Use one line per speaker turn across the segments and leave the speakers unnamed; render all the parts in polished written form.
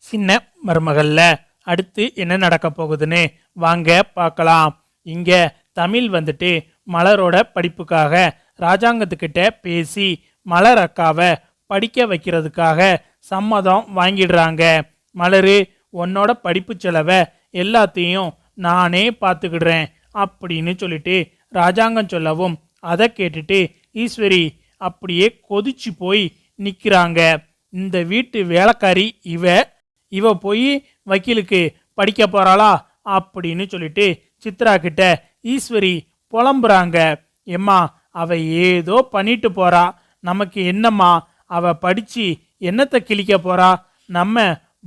சின்ன மருமகள்ல அடுத்து என்ன நடக்க போகுதுன்னு வாங்க பார்க்கலாம். இங்க தமிழ் வந்துட்டு மலரோட படிப்புக்காக ராஜாங்கத்துக்கிட்ட பேசி மலர் அக்காவை படிக்க வைக்கிறதுக்காக சம்மதம் வாங்கிடுறாங்க. மலரு, உன்னோட படிப்பு செலவை எல்லாத்தையும் நானே பார்த்துக்கிடுறேன் அப்படின்னு சொல்லிட்டு ராஜாங்கம் சொல்லவும் அதை கேட்டுட்டு ஈஸ்வரி அப்படியே கொதிச்சு போய் நிற்கிறாங்க. இந்த வீட்டு வேலைக்காரி இவ போய் வக்கீலுக்கு படிக்க போறாளா அப்படின்னு சொல்லிட்டு சித்ரா கிட்ட ஈஸ்வரி புலம்புறாங்க. எம்மா, அவ ஏதோ பண்ணிட்டு போறா, நமக்கு என்னம்மா, அவ படிச்சு என்னத்தை கிழிக்க போறா? நம்ம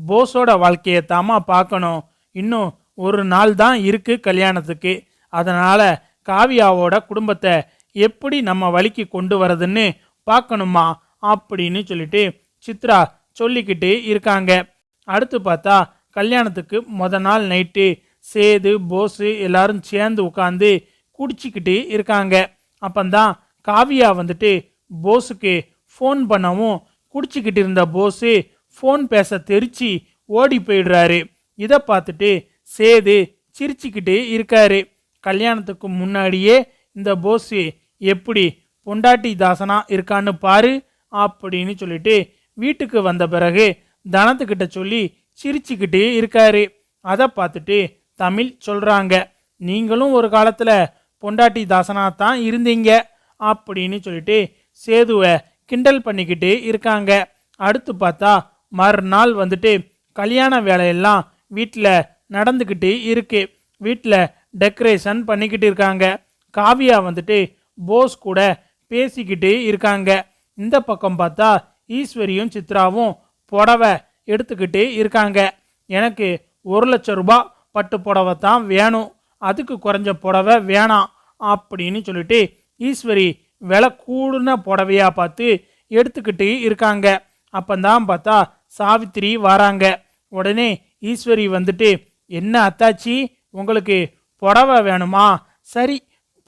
போஸோட வாழ்க்கையை தாமா பார்க்கணும். இன்னும் ஒரு நாள் தான் இருக்கு கல்யாணத்துக்கு. அதனால காவியாவோட குடும்பத்தை எப்படி நம்ம வழிக்கு கொண்டு வரதுன்னு பார்க்கணுமா அப்படின்னு சொல்லிட்டு சித்ரா சொல்லிக்கிட்டு இருக்காங்க. அடுத்து பார்த்தா கல்யாணத்துக்கு நாள் நைட்டு சேது போஸு எல்லாரும் சேர்ந்து உட்காந்து குடிச்சிக்கிட்டு இருக்காங்க. அப்பந்தான் காவியா வந்துட்டு போஸுக்கு ஃபோன் பண்ணவும் குடிச்சிக்கிட்டு இருந்த போஸு ஃபோன் பேச தெரிச்சு ஓடி போயிடுறாரு. இதை பார்த்துட்டு சேது சிரிச்சுக்கிட்டு இருக்காரு. கல்யாணத்துக்கு முன்னாடியே இந்த போஸு எப்படி பொண்டாட்டி தாசனா இருக்கான்னு பாரு அப்படின்னு சொல்லிட்டு வீட்டுக்கு வந்த பிறகு தனத்துக்கிட்ட சொல்லி சிரிச்சுக்கிட்டு இருக்காரு. அதை பார்த்துட்டு தமிழ் சொல்றாங்க, நீங்களும் ஒரு காலத்துல பொண்டாட்டி தாசனா தான் இருந்தீங்க அப்படின்னு சொல்லிட்டு சேதுவை கிண்டல் பண்ணிக்கிட்டு இருக்காங்க. அடுத்து பார்த்தா மறுநாள் வந்துட்டு கல்யாண வேலையெல்லாம் வீட்டில் நடந்துக்கிட்டு இருக்கு. வீட்டில் டெக்கரேஷன் பண்ணிக்கிட்டு இருக்காங்க. காவியா வந்துட்டு போஸ் கூட பேசிக்கிட்டு இருக்காங்க. இந்த பக்கம் பார்த்தா ஈஸ்வரியும் சித்ராவும் புடவை எடுத்துக்கிட்டு இருக்காங்க. எனக்கு 1,00,000 ரூபாய் பட்டு புடவை தான் வேணும், அதுக்கு குறைஞ்ச புடவை வேணாம் அப்படின்னு சொல்லிட்டு ஈஸ்வரி விலை கூடுன புடவையா பார்த்து எடுத்துக்கிட்டு இருக்காங்க. அப்பந்தான் பார்த்தா சாவித்திரி வராங்க. உடனே ஈஸ்வரி வந்துட்டு, என்ன அத்தாச்சி, உங்களுக்கு புடவை வேணுமா? சரி,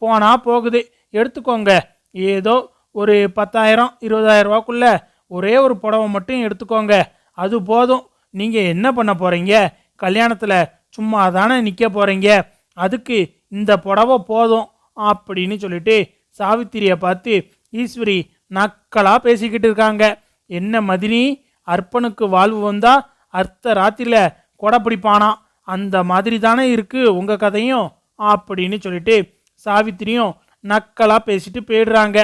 போனா போகுது, எடுத்துக்கோங்க. ஏதோ ஒரு 10,000 20,000 ரூபாக்குள்ள ஒரே ஒரு புடவை மட்டும் எடுத்துக்கோங்க, அது போதும். நீங்கள் என்ன பண்ண போகிறீங்க? கல்யாணத்தில் சும்மா தானே நிற்க போகிறீங்க, அதுக்கு இந்த புடவை போதும் அப்படின்னு சொல்லிட்டு சாவித்திரியை பார்த்து ஈஸ்வரி நக்கலாக பேசிக்கிட்டு இருக்காங்க. என்ன மதினி, அர்ப்பனுக்கு வாழ்வு வந்தா அர்த்த ராத்திரியில் கொடை பிடிப்பானா, அந்த மாதிரி தானே இருக்கு உங்கள் கதையும் அப்படின்னு சொல்லிட்டு சாவித்திரியும் நக்கலாக பேசிட்டு போயிடுறாங்க.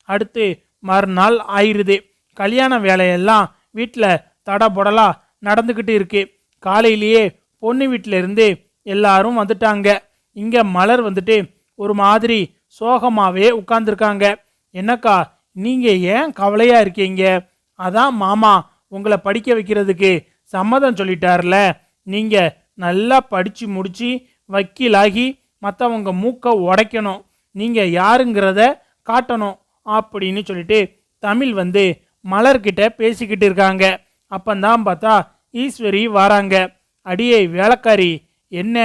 அடுத்து மறுநாள் ஆயிடுது. கல்யாண வேலையெல்லாம் வீட்டில் தடபுடலா நடந்துக்கிட்டு இருக்கு. காலையிலேயே பொண்ணு வீட்டில இருந்து எல்லாரும் வந்துட்டாங்க. இங்கே மலர் வந்துட்டு ஒரு மாதிரி சோகமாகவே உட்கார்ந்துருக்காங்க. என்னக்கா, நீங்கள் ஏன் கவலையாக இருக்கீங்க? அதான் மாமா உங்களை படிக்க வைக்கிறதுக்கு சம்மதம் சொல்லிட்டார்ல, நீங்கள் நல்லா படித்து முடித்து வக்கீலாகி மற்றவங்க மூக்கை உடைக்கணும், நீங்கள் யாருங்கிறத காட்டணும் அப்படின்னு சொல்லிட்டு தமிழ் வந்து மலர்கிட்ட பேசிக்கிட்டு இருக்காங்க. அப்பந்தான் பார்த்தா ஈஸ்வரி வராங்க. அடியே வேலைக்காரி, என்ன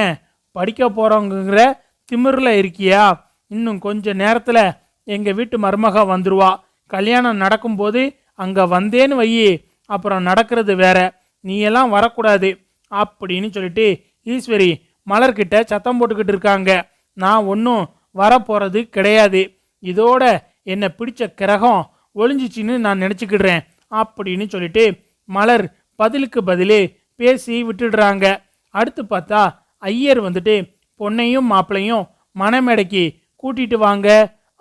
படிக்க போகிறவங்கிற திமிரில் இருக்கியா? இன்னும் கொஞ்ச நேரத்தில் எங்கள் வீட்டு மருமக வந்துருவா. கல்யாணம் நடக்கும்போது அங்கே வந்தேன்னு வையி, அப்புறம் நடக்கிறது வேற, நீயெல்லாம் வரக்கூடாது அப்படின்னு சொல்லிட்டு ஈஸ்வரி மலர்கிட்ட சத்தம் போட்டுக்கிட்டு இருக்காங்க. நான் ஒன்றும் வரப்போகிறது கிடையாது, இதோட என்னை பிடிச்ச கிரகம் ஒளிஞ்சிச்சின்னு நான் நினச்சிக்கிடுறேன் அப்படின்னு சொல்லிட்டு மலர் பதிலுக்கு பதில் பேசி விட்டுடுறாங்க. அடுத்து பார்த்தா ஐயர் வந்துட்டு பொண்ணையும் மாப்பிள்ளையும் மணமேடைக்கு கூட்டிட்டு வாங்க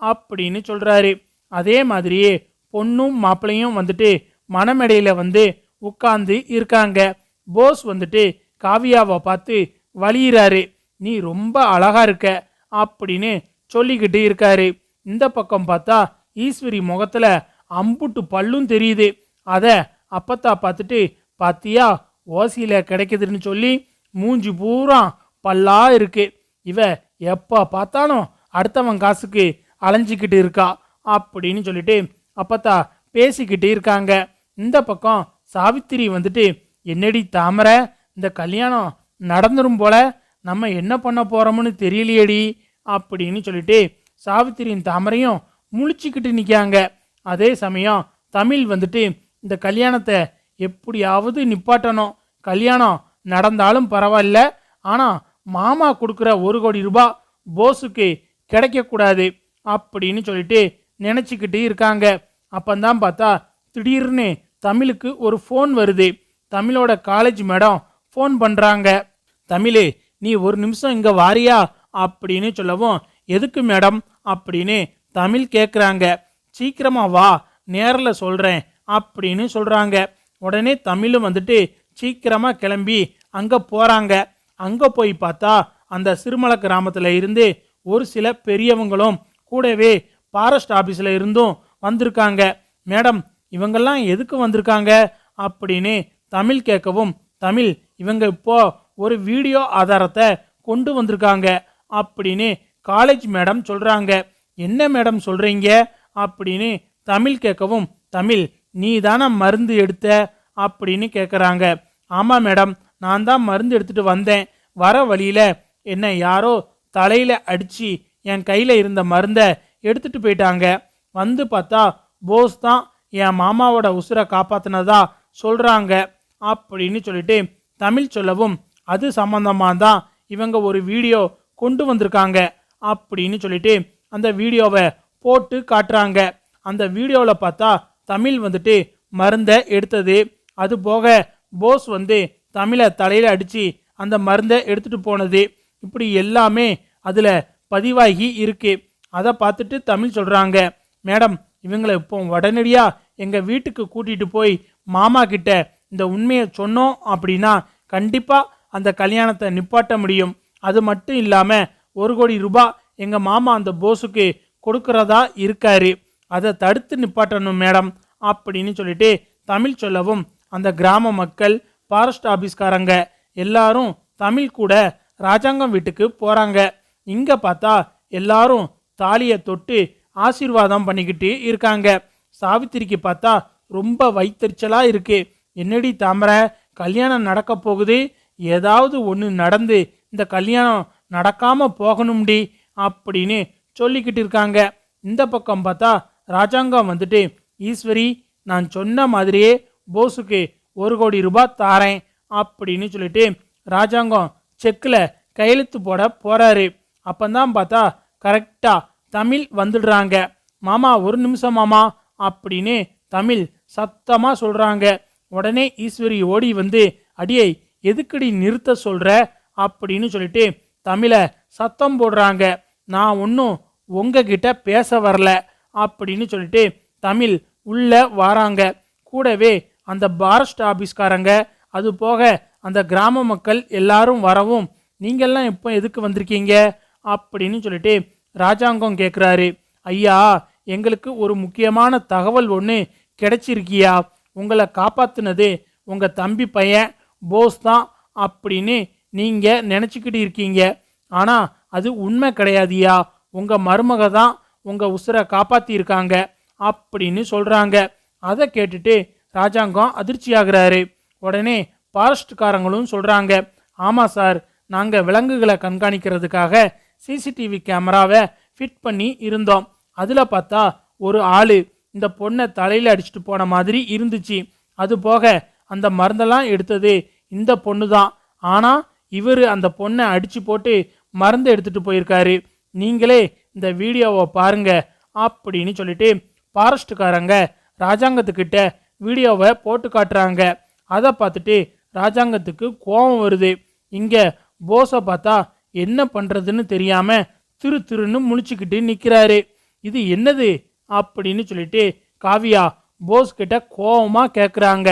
அப்படின்னு சொல்கிறாரு. அதே மாதிரியே பொண்ணும் மாப்பிள்ளையும் வந்துட்டு மணமேடையில் வந்து உட்கார்ந்து இருக்காங்க. போஸ் வந்துட்டு காவியாவை பார்த்து வலியிறாரு. நீ ரொம்ப அழகா இருக்க அப்படின்னு சொல்லிக்கிட்டு இருக்காரு. இந்த பக்கம் பார்த்தா ஈஸ்வரி முகத்துல அம்புட்டு பல்லும் தெரியுது. அதை அப்பத்தா பார்த்துட்டு, பாத்தியா ஓசியில கிடைக்குதுன்னு சொல்லி மூஞ்சி பூரா பல்லா இருக்கு, இவ எப்போ பார்த்தாலும் அடுத்தவன் காசுக்கு அலைஞ்சிக்கிட்டு இருக்கா அப்படின்னு சொல்லிட்டு அப்பத்தா பேசிக்கிட்டு இருக்காங்க. இந்த பக்கம் சாவித்திரி வந்துட்டு, என்னடி தாமரை, இந்த கல்யாணம் நடந்துரும் போல, நம்ம என்ன பண்ண போறோம்னு தெரியலையேடி அப்படின்னு சொல்லிட்டு சாவித்திரியின் தாமரையும் முழிச்சுக்கிட்டு நிற்காங்க. அதே சமயம் தமிழ் வந்துட்டு, இந்த கல்யாணத்தை எப்படியாவது நிப்பாட்டணும், கல்யாணம் நடந்தாலும் பரவாயில்ல, ஆனா மாமா கொடுக்குற 1 கோடி ரூபாய் போஸுக்கு கிடைக்கக்கூடாது அப்படின்னு சொல்லிட்டு நினச்சிக்கிட்டு இருக்காங்க. அப்பந்தான் பார்த்தா திடீர்னு தமிழுக்கு ஒரு ஃபோன் வருது. தமிழோட காலேஜ் மேடம் ஃபோன் பண்ணுறாங்க. தமிழ், நீ 1 நிமிஷம் இங்கே வாரியா அப்படின்னு சொல்லவும், எதுக்கு மேடம் அப்படின்னு தமிழ் கேட்குறாங்க. சீக்கிரமா வா, நேரில் சொல்கிறேன் அப்படின்னு சொல்கிறாங்க. உடனே தமிழும் வந்துட்டு சீக்கிரமா கிளம்பி அங்கே போகிறாங்க. அங்கே போய் பார்த்தா அந்த சிறுமலை கிராமத்தில் இருந்து ஒரு சில பெரியவங்களும் கூடவே ஃபாரஸ்ட் ஆஃபீஸில் இருந்தும் வந்திருக்காங்க. மேடம், இவங்கெல்லாம் எதுக்கு வந்திருக்காங்க அப்படின்னு தமிழ் கேட்கவும், தமிழ், இவங்க இப்போ ஒரு வீடியோ ஆதாரத்தை கொண்டு வந்திருக்காங்க அப்படின்னு காலேஜ் மேடம் சொல்கிறாங்க. என்ன மேடம் சொல்கிறீங்க அப்படின்னு தமிழ் கேட்கவும், தமிழ், நீ தானே மருந்து எடுத்த அப்படின்னு கேட்குறாங்க. ஆமாம் மேடம், நான் தான் மருந்து எடுத்துகிட்டு வந்தேன். வர வழியில் என்னை யாரோ தலையில் அடித்து என் கையில் இருந்த மருந்தை எடுத்துகிட்டு போயிட்டாங்க. வந்து பார்த்தா போஸ் தான் என் மாமாவோட உசுரை காப்பாற்றினதா சொல்கிறாங்க அப்படின்னு சொல்லிட்டு தமிழ் சொல்லவும், அது சம்மந்தமாக தான் இவங்க ஒரு வீடியோ கொண்டு வந்திருக்காங்க அப்படின்னு சொல்லிட்டு அந்த வீடியோவை போட்டு காட்டுறாங்க. அந்த வீடியோவில் பார்த்தா தமிழ் வந்துட்டு மருந்தை எடுத்தது, அது போக போஸ் வந்து தமிழை தலையில் அடித்து அந்த மருந்தை எடுத்துகிட்டு போனது, இப்படி எல்லாமே அதில் பதிவாகி இருக்கு. அதை பார்த்துட்டு தமிழ் சொல்கிறாங்க, மேடம், இவங்களை இப்போ உடனடியாக எங்கள் வீட்டுக்கு கூட்டிகிட்டு போய் மாமா கிட்ட இந்த உண்மையை சொன்னோம் அப்படின்னா கண்டிப்பாக அந்த கல்யாணத்தை நிப்பாட்ட முடியும். அது மட்டும் இல்லாமல் 1 கோடி ரூபாய் எங்கள் மாமா அந்த போஸுக்கு கொடுக்கறதா இருக்காரு. அதை தடுத்து நிப்பாட்டணும் மேடம் அப்படின்னு சொல்லிட்டு தமிழ் சொல்லவும், அந்த கிராம மக்கள், ஃபாரஸ்ட் ஆஃபீஸ்காரங்க எல்லாரும் தமிழ் கூட ராஜாங்கம் வீட்டுக்கு போகிறாங்க. இங்கே பார்த்தா எல்லாரும் தாலியை தொட்டு ஆசீர்வாதம் பண்ணிக்கிட்டு இருக்காங்க. சாவித்திரிக்கு பார்த்தா ரொம்ப வயிற்றுச்சலாக இருக்கு. என்னடி தாமரை, கல்யாணம் நடக்க போகுது, ஏதாவது ஒன்று நடந்து இந்த கல்யாணம் நடக்காமல் போகணும்டி அப்படின்னு சொல்லிக்கிட்டு இருக்காங்க. இந்த பக்கம் பார்த்தா ராஜாங்கம் வந்துட்டு, ஈஸ்வரி, நான் சொன்ன மாதிரியே போஸுக்கு 1 கோடி ரூபாய் தாரேன் அப்படின்னு சொல்லிட்டு ராஜாங்கம் செக்கில் கையெழுத்து போட போகிறாரு. அப்பந்தான் பார்த்தா கரெக்டாக தமிழ் வந்துடுறாங்க. மாமா 1 நிமிஷம் மாமா அப்படின்னு தமிழ் சத்தமாக சொல்கிறாங்க. உடனே ஈஸ்வரி ஓடி வந்து, அடியை எதுக்கடி நிறுத்த சொல்கிற அப்படின்னு சொல்லிட்டு தமிழை சத்தம் போடுறாங்க. நான் ஒன்றும் உங்ககிட்ட பேச வரல அப்படின்னு சொல்லிட்டு தமிழ் உள்ள வராங்க. கூடவே அந்த ஃபாரஸ்ட் ஆஃபீஸ்காரங்க, அது போக அந்த கிராம மக்கள் எல்லாரும் வரவும், நீங்கள்லாம் இப்போ எதுக்கு வந்திருக்கீங்க அப்படின்னு சொல்லிட்டு ராஜாங்கம் கேட்குறாரு. ஐயா, எங்களுக்கு ஒரு முக்கியமான தகவல் ஒன்று கிடைச்சிருக்கியா. உங்களை காப்பாற்றினது உங்கள் தம்பி பையன் போஸ் தான் அப்படின்னு நீங்கள் நினச்சிக்கிட்டு இருக்கீங்க. ஆனால் அது உண்மை கிடையாதியா. உங்கள் மருமக தான் உங்கள் உசுரை காப்பாற்றியிருக்காங்க அப்படின்னு சொல்கிறாங்க. அதை கேட்டுட்டு ராஜாங்கம் அதிர்ச்சியாகிறாரு. உடனே ஃபாரஸ்ட்காரங்களும் சொல்கிறாங்க, ஆமாம் சார், நாங்கள் விலங்குகளை கண்காணிக்கிறதுக்காக சிசிடிவி கேமராவை ஃபிட் பண்ணி இருந்தோம். அதில் பார்த்தா ஒரு ஆள் இந்த பொண்ணை தலையில் அடிச்சுட்டு போன மாதிரி இருந்துச்சு. அது போக அந்த மருந்தெல்லாம் எடுத்தது இந்த பொண்ணு தான். ஆனால் இவர் அந்த பொண்ணை அடித்து போட்டு மருந்து எடுத்துகிட்டு போயிருக்காரு. நீங்களே இந்த வீடியோவை பாருங்க அப்படின்னு சொல்லிட்டு ஃபாரஸ்ட்டுக்காரங்க ராஜாங்கத்துக்கிட்ட வீடியோவை போட்டு காட்டுறாங்க. அதை பார்த்துட்டு ராஜாங்கத்துக்கு கோபம் வருது. இங்கே போஸை பார்த்தா என்ன பண்ணுறதுன்னு தெரியாமல் திருன்னு முழிச்சுக்கிட்டு நிற்கிறாரு. இது என்னது அப்படின்னு சொல்லிட்டு காவியா போஸ் கிட்ட கோபமாக கேட்குறாங்க.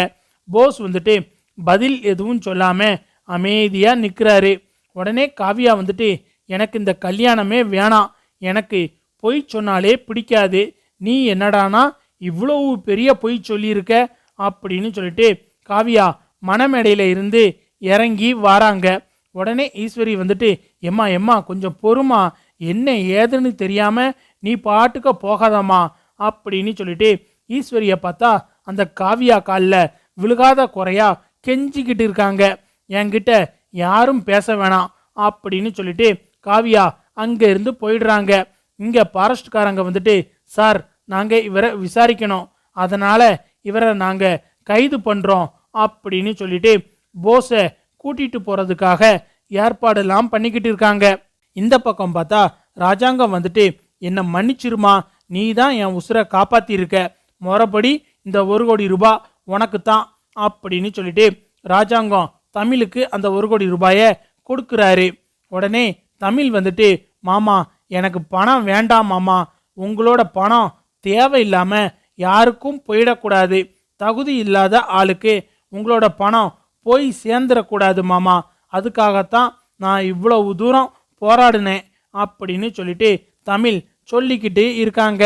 போஸ் வந்துட்டு பதில் எதுவும் சொல்லாமல் அமைதியாக நிற்கிறாரு. உடனே காவியா வந்துட்டு, எனக்கு இந்த கல்யாணமே வேணாம், எனக்கு பொய் சொன்னாலே பிடிக்காது, நீ என்னடானா இவ்வளவு பெரிய பொய் சொல்லியிருக்க அப்படின்னு சொல்லிட்டு காவியா மணமேடையில் இருந்து இறங்கி வராங்க. உடனே ஈஸ்வரி வந்துட்டு, எம்மா எம்மா கொஞ்சம் பொறுமா, என்ன ஏதுன்னு தெரியாமல் நீ பாட்டுக்க போகாதம்மா அப்படின்னு சொல்லிட்டு ஈஸ்வரியை பார்த்தா அந்த காவியா காலில் விழுகாத குறையா கெஞ்சிக்கிட்டு இருக்காங்க. என்கிட்ட யாரும் பேச வேணாம் அப்படின்னு சொல்லிட்டு காவியா அங்கே இருந்து போயிடுறாங்க. இங்கே ஃபாரஸ்ட்காரங்க வந்துட்டு, சார், நாங்கள் இவரை விசாரிக்கணும், அதனால் இவரை நாங்கள் கைது பண்ணுறோம் அப்படின்னு சொல்லிட்டு போஸை கூட்டிட்டு போறதுக்காக ஏற்பாடெல்லாம் பண்ணிக்கிட்டு இருக்காங்க. இந்த பக்கம் பார்த்தா ராஜாங்கம் வந்துட்டு என்னை மன்னிச்சிருமா, நீ தான் என் உசுரை காப்பாத்திருக்க, முறைப்படி இந்த 1 கோடி ரூபாய் உனக்கு தான் அப்படின்னு சொல்லிட்டு ராஜாங்கம் தமிழுக்கு அந்த 1 கோடி ரூபாயை கொடுக்குறாரு. உடனே தமிழ் வந்துட்டு மாமா எனக்கு பணம் வேண்டாம் மாமா, உங்களோட பணம் தேவையில்லாம யாருக்கும் போயிடக்கூடாது, தகுதி இல்லாத ஆளுக்கு உங்களோட பணம் போய் சேர்ந்துடக்கூடாது மாமா, அதுக்காகத்தான் நான் இவ்வளவு தூரம் போராடினேன் அப்படின்னு சொல்லிட்டு தமிழ் சொல்லிக்கிட்டு இருக்காங்க.